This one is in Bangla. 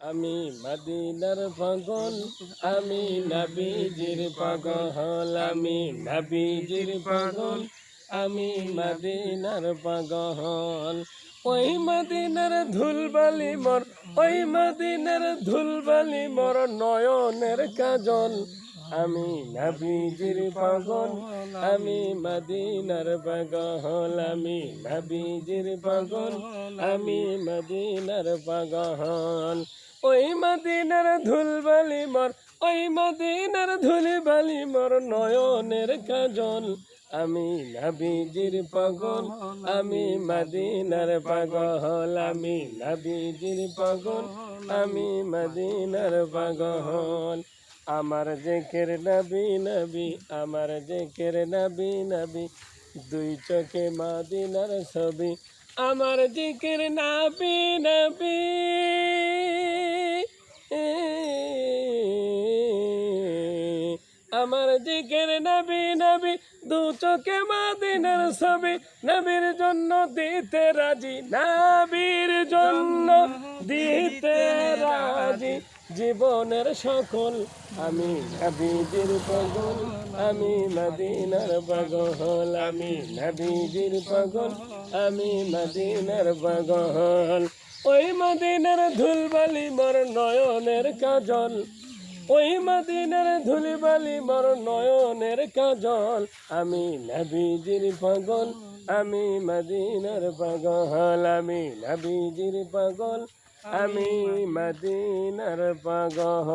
আমি মদিনার পাগল, আমি নবীজির পাগল, আমি নবীজির পাগল, আমি মদিনার পাগল। ওই মদিনার ধুলবালি মোর, ওই মদিনার ধুলবালি মোর নয়নের কাজল। আমি নবীজির পাগল, আমি মদিনার পাগল, আমি নবীজির পাগল, আমি মদিনার পাগল। ওই মদিনার ধুলবালি মোর, ওই মদিনার ধুলবালি মোর নয়নের কাজল। আমি নবীজির পাগল, আমি মদিনার পাগল, আমি নবীজির পাগল, আমি মদিনার পাগল। আমার জিকির নবী নবী, আমার জিকির নবী নবী, দুই চোখে মদিনার ছবি। আমার জিকির নবী নবী, আমার জিকির নবী নবী, দু চোখে মদিনার ছবি। নবীর জন্য দিতে রাজি, নবীর জন্য দিতে রাজি জীবনের সকল। আমি নবীজির পাগল, আমি মদিনার পাগল, আমি নবীজির পাগল, আমি মদিনার পাগল। ওই মদিনার ধুলবালি মোর নয়নের কাজল, ওই মদিনার ধুলবালি মোর নয়নের কাজল। আমি নবীজির পাগল, আমি মদিনার পাগল, আমি নবীজির পাগল, আমি মদিনার পাগল।